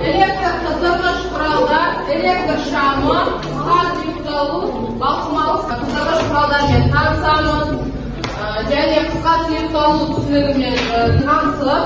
Elektr qizg'ish qurollar, elektr shami, qat yuqtalу, balqmal qizg'ish qurollarga tanishamiz. Және qisqa yuqtalу tushunig'iga tanishib,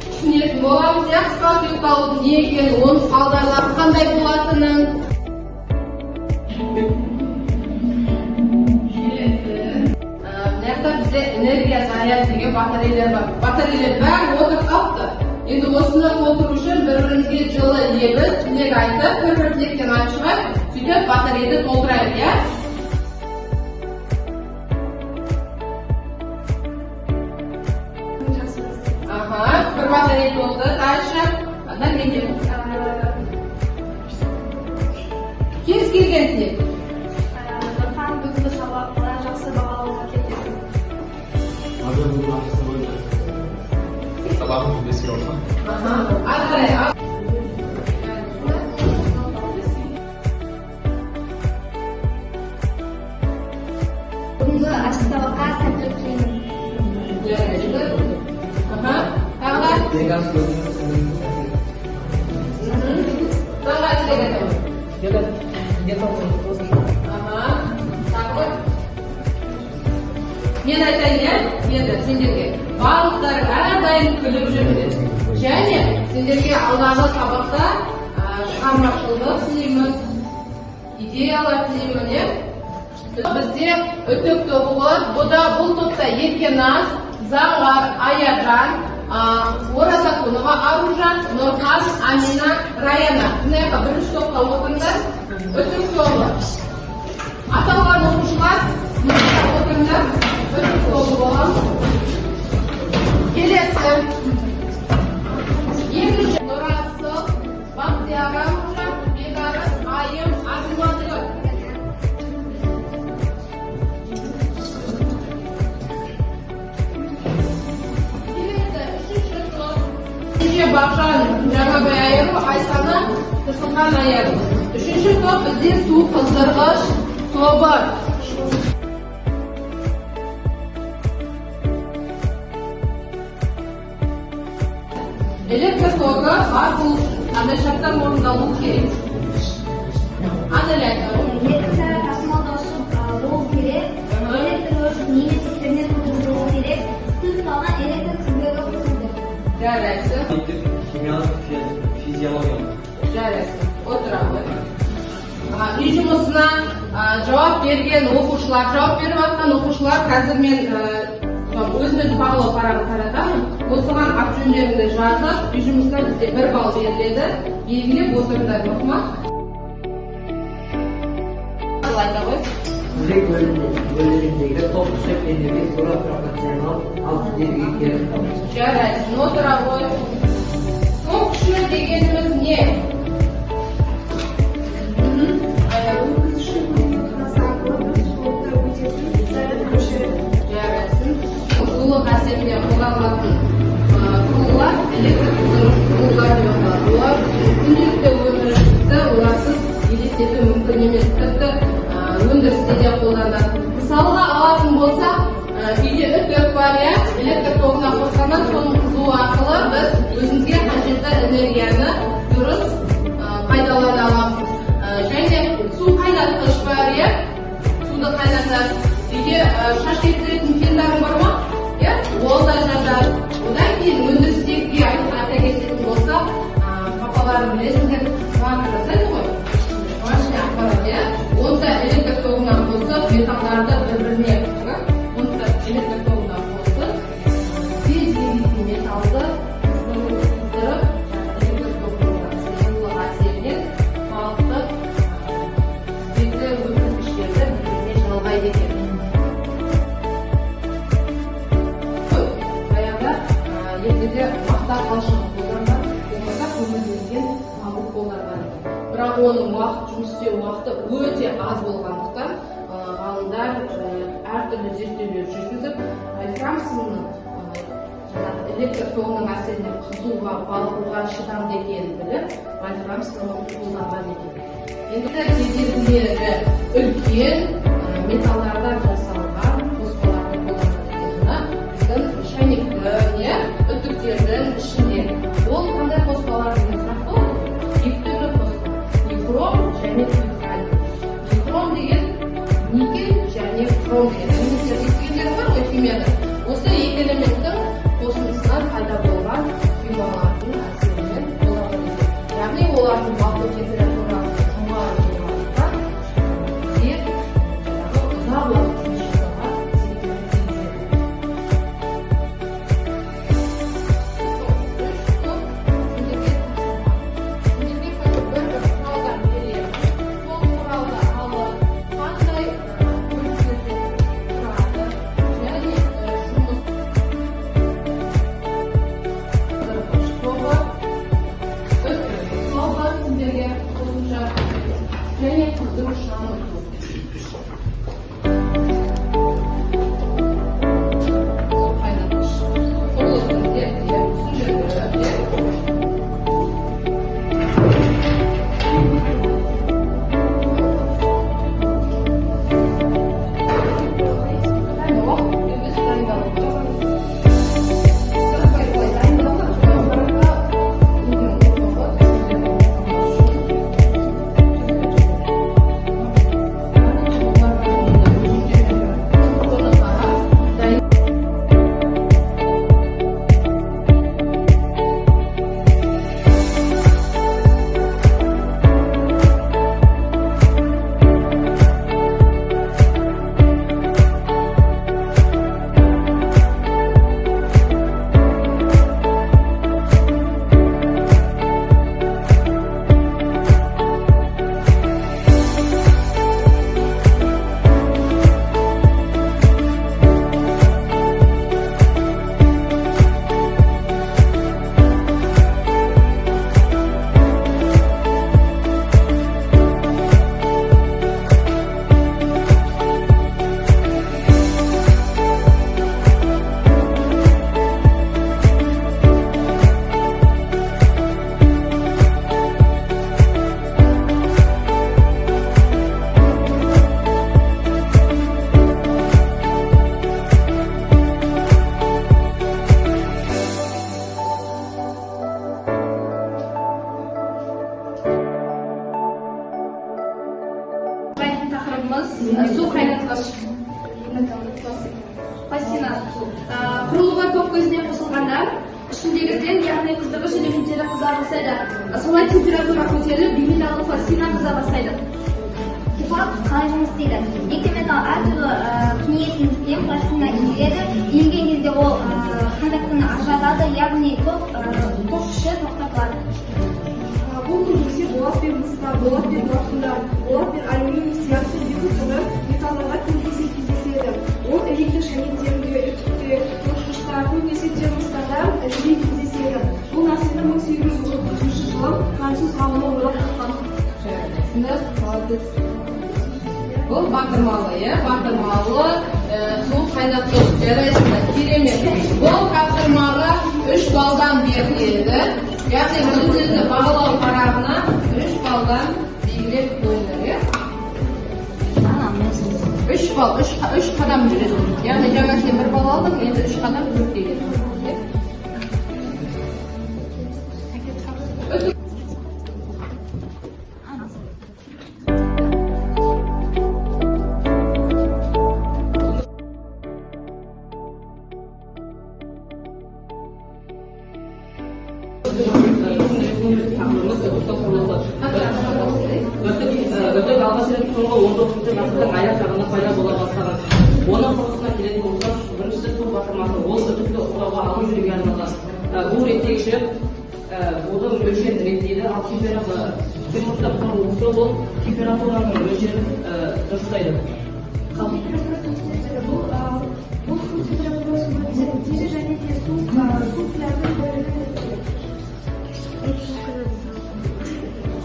tushunadigan bo'lamiz. Qisqa yuqtalу ne ekeni, оның салдарлары qanday bo'latынын. Bizde energiya zaryadligi batareyalar bor. Batareyalar bari o'tirib qoldi. Endi o'sini to'ldirish uchun bir-birimizga жылы lebib, tilak aytib, bir-birimizga ochib, сөйтіп batareyani to'ldiraylik, ya. Aha, bir batareya to'ldi, dальше. Ana nega? Kez kelgan tilak. Sabah müjdesi olsa. Bugünkü açık sabahka seplik kiyim. Men aytayın ya, endi sizlarga bарлықтар әрдайым күліп жүріңдер. Және сендерге алдағы сабақта шығармашылық тілеймін, идеялар тілеймін. Бізде үтік тобы болады. Бұл топта Еркеназ, Заңғар, Аяржан, Оразақұлова, Аружан, Нұрқас, Амина, Раяна. Бұнайқа бірінші топқа отырыңдар. Үтік тобы. Аталған оқушылар отырыңдар. Үтік тобы болады. Келесі. Екінші Нұрасыл, Бақтияра, Бегарыс, Айым, Азимадығы. Келесі үшінші топ. Бақжан, Жаңабай Айыру, Айсана, Тұрсынхан Айыру. Үшінші топ бізде су қыздырғыш тобы. Elektr togi var, bu ana shartlar o'rindalу kerak. Analaydi. Elektr tasmalash bo'lishi kerak. Elektr немесе internet bo'lishi kerak. Tizimli elektr tizimiga qo'shiladi. Jaraysi. Kimyoviy fiziologiya. Jaraysi. O'tiradi. Uy жұмысына javob bergan o'quvchilar, javob berayotgan o'quvchilar hozir men o'zimiz бағалау парағын таратамын. Осыған ат жөндеріңді жазып, үй жұмысына бізде 1 балл беріледі. Белгілеп отырыңдар, оқыма. Айта ғой. Жүрек бөліміндегі топ түсіп ендіге тура пропорционал 6 деңгейге келіп қалды. Жарайсың, отыра ғой. Топ күші дегеніміз не? Құрылғы әсерінде қолданылатын құрылғылар, электр құрылғылар деп аталады. Олар күнделікті өмірімізді оларсыз елестету мүмкін емес. Тіпті өндірісте де қолданылады. Мысалға алатын болсақ, үйде үтік бар, электр тогына қосқаннан соның қызуы арқылы біз өзімізге қажетті энергияны дұрыс пайдалана аламыз. Және су қайнатқыш бар, суды қайнатады. Үйде шаш кетіретін фендарың бар ма? Ол да жатады. Одан кейін өндірістегі айта кететін болса, папаларым білесіңдер, сварка жасайды ғой. Машина аппарат, онда электр тогынан қосып, металларды бір-біріне онда электр тогынан қосып, тез еритін металды қыздырып, электр тогынан жылулық әсерінен халықты sürekli өндіргіштерді бір-біріне жалғайды екен. Ендіде мақта қалшығы қолданған, болмаса көмірленген мамық қолданған. Бірақ оның жұмыс істеу уақыты өте аз болғандықтан ғалымдар әртүрлі зерттеулер жүргізіп, вольфрам-сымның электр тогының әсерінен қызуға, балқуға шыдамды екенін біліп, вольфрам-сымын қолданған екен. Енді кедергілері үлкен металлдардан жасалған қоспаларды қолданған біздің шайнекті, үтіктердің ішінде. Ол қандай қоспалар деген сұрақ болады? ішіндегіден яғни қыздырғыш элементтері қыза бастайды. Солай температура көтеріліп биметалл пластина қыза бастайды. Сипат қалай жұмыс істейді? Екі металл әртүрлі кеңейтіндіктен пластина иіледі. Иілген кезде ол контактіні ажыратады, яғни ток күші тоқтатылады. Бұл көбінесе болат пен мысқа, болат пен платиндар, болат пен алюминий сияқты екі түрлі металларға көбінесе кездеседі. Ол электр шайнектерінде, үтікте, тошқышта, көбінесе термостарда жиі кездеседі. Бұл нәрсені 1839 жылы француз ғалымы ойлап тапқан. Бұл батырмалы, батырмалы су қайнату жарайсында керемет. Бұл батырмалы 3 балдан беріледі. Яғни өздерді бағалау парағына 3 балдан белгілеп қойылады. 3 бал, 3 қадам жүреді. Яғни жаңа сен 1 бал алдың, енді 3 қадам жүріп келеді. Өтіп алғаш рет соңғы 19 ғасырдың аяқ жағында пайда бола бастаған. Оның құрылысына келетін болсақ, біріншісі су батырмасы. Ол үтікті ұстауға алып жүруге арналған. Бұл реттегіші оның мөлшерін реттейді, ал термостат құрылғысы ол температураның мөлшерін дұрыстайды. Бұл су температурасы өте және де су құятын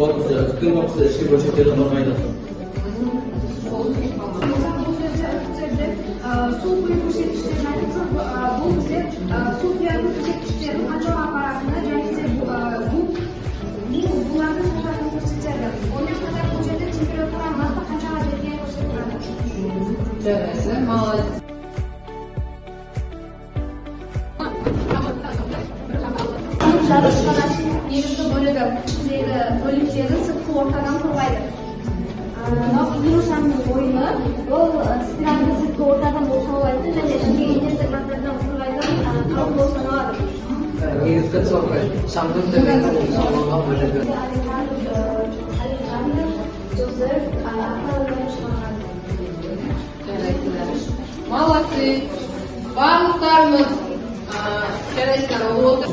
Күн уақыты ішкі бөлшектерді нормайды. Су құю көрсеткіштерін айтып, бұл бізде су құятын көрсеткіштердің қаншаға апаратыны және де бұлардың қажатын көрсетеді. Онымен қатар бұл жерде температура нақты қаншаға жеткенін көрсетеді. Жарайсың, молодец. Жарық шығаратын негізгі бөлігі ішіндегі бөліктері сыртқы ортадан қорғайды. Вирусның ойыны ол спиральді сыртқы ортадан босаулайтын және ішіндегі интегратордан қорғайтын құрал болып саналады. Негізгі цоколь шамның төменгі салынған бөлігі. Молодцы. Барлықтарымыз жарайсыздар, отыр.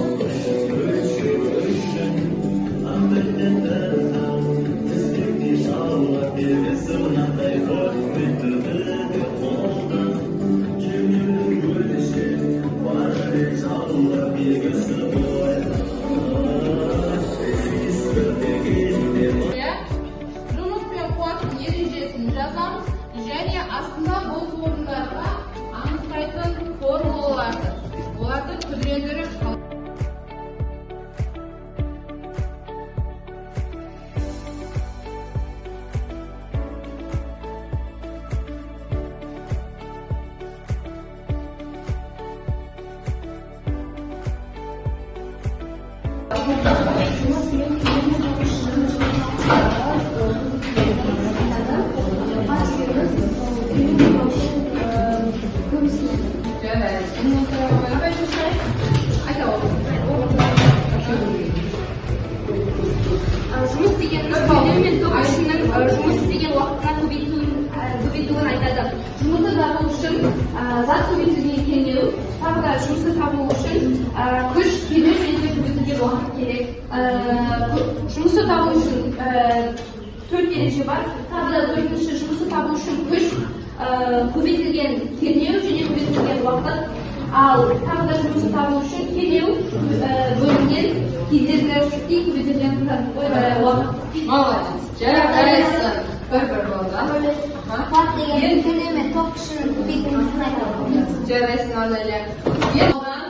Жұмыс пен қуаттың ережесін жазамыз және астында бос орындарға анықтайтын формулаларды, оларды түрлендіріп жұмыс дегеніміз көмір мен ток күшінің жұмыс істеген уақытына көбейтуін айтады. Жұмысты табу үшін зат көбейтілген кернеу, тағы да жұмысты табу үшін күш кернеу және көбейтілген уақыт керек. Жұмысты табу үшін 4 ереже бар. Тағы да төртінші жұмысты табу үшін күш, көбейтілген кернеу және көбейтілген уақыт. Ал тағы да жұмысты табу үшін кернеу бөлінген кедергі көбейтілген уақыт. Молодец. Жарайсың. Bir boldan. Қуат деген кернеу мен ток күшінің көбейтілгенін айтады. Жарайсың, аналар. Болдан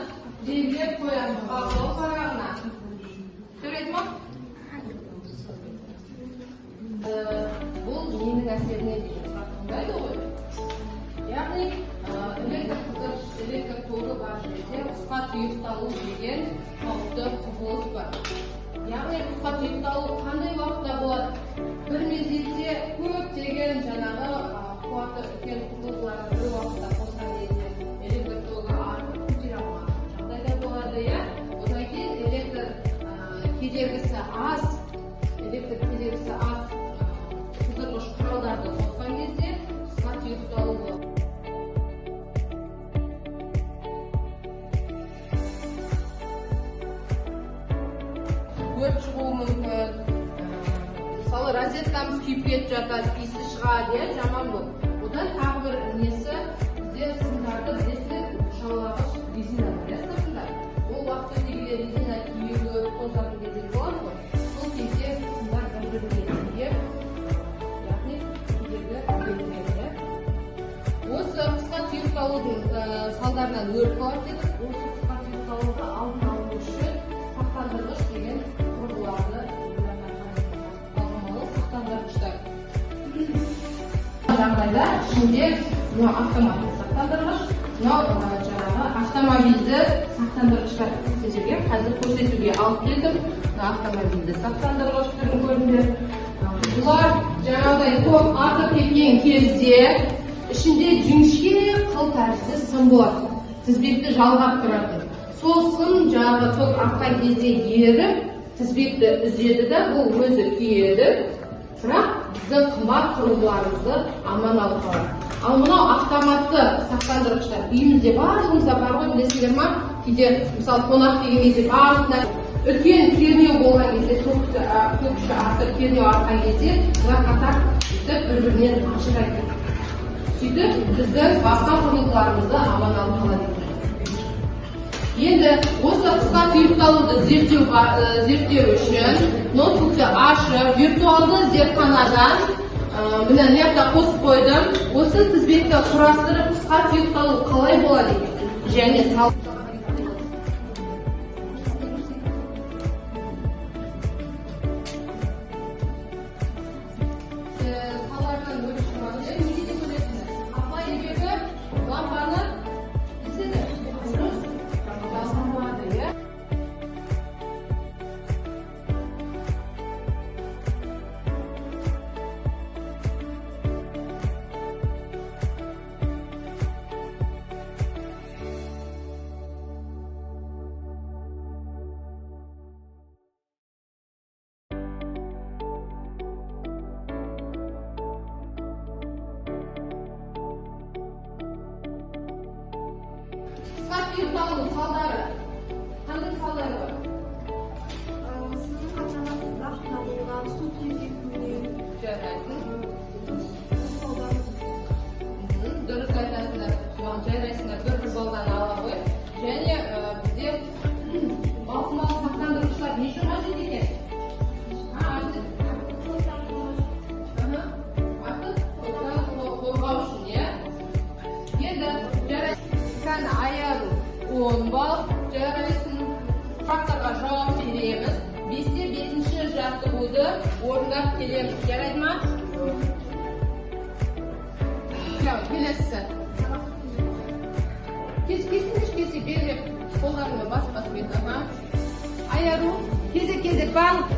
белгілеп қоямыз бағалау парағына. Көреді ме? Бұл ненің әсеріне дейін қақындайды ғой. Яғни электр тогы бар жерде қысқа тұйықталу деген қауіпті құбылыс бар. Яғни қысқа тұйықталу қандай уақытта болады? Bir mezgilde көптеген жаңағы қуаты үлкен құрылғыларды бір уақытта қосқан кезде электр тогы артып көтере алмаған жағдайда болады, иә? кедергісі аз, электр кедергісі аз қоздырғыш құралдарды қосқан кезде қысқа тұйықталу болады. Өрт шығуы мүмкін. Мысалы, розеткамыз күйіп кетіп жатады, иісі шығады, жаман болып. Одан тағы бір несі, бізде сымдарды білесіздер, жалағыш резина бар, сыртында. Ол уақыт өте келе резина күйеуі, тозатын кезде болады ғой. Сол кезде сымдар бір-біріне тиіп, яғни кедергі белгілері. Осы қысқа тұйықталудың салдарынан өрт болады дедік. Осы қысқа тұйықталуды алдын алу үшін сақтандырғыш деген құрылғыларды жағдайда ішінде автоматтық сақтандырғыш, жаңағы автомобильді сақтандырғыштар сіздерге қазір көрсетуге алып келдім. Автомобильді сақтандырғыш түрін көріңдер. Бұлар жаңағыдай ток артып кеткен кезде ішінде жіңішке қыл тәрізді сым болады. Тізбекті жалғап тұратын. Сол сым жаңағы ток артқан кезде еріп, тізбекті үзеді де, бұл өзі күйеді. Бірақ біздің қымбат құрылғыларымызды аман алып қалады. Ал мынау автоматты сақтандырғыштар үйімізде барлығымызда бар ғой, білесіздер ма? Кейде мысалы қонақ деген кезде барлығына үлкен кернеу болған кезде, ток күші артып кернеу артқан кезде бұлар қатар бір-бірінен ажырайды. Сөйтіп біздің басқа құрылғыларымызды аман алып қалады. Енді осы қысқа тұйықталуды зерттеу үшін ноутбукты ашып, виртуалды зертханадан мына мына қосып қойдым. Осы тізбекті құрастырып, қысқа тұйықталу қалай болады және салдарынан өрт шығады. Неге деп ойлайсыздар? Апай себебі лампаны тұйықталу салдары. Қандай салдары бар? Сіздің қаншамасында болған су түйдекінен Жарайсың. салдары. Дұрыс айтасыңдар. Жарайсыңдар, бір балдан ала ғой. Және бізде балқымалы сақтандырғыштар не үшін қажет екен? Қорғау үшін, иә? Енді жарайсың айару 10 балл, жарайсың сұрақтарға жауап береміз. 5-те 5-ші жаттығуды орындап келеміз. Жарайды ма? Келесі. Кешкесі белгілеп қолдарыңды басып бет. Айару, кезек-кезек барлық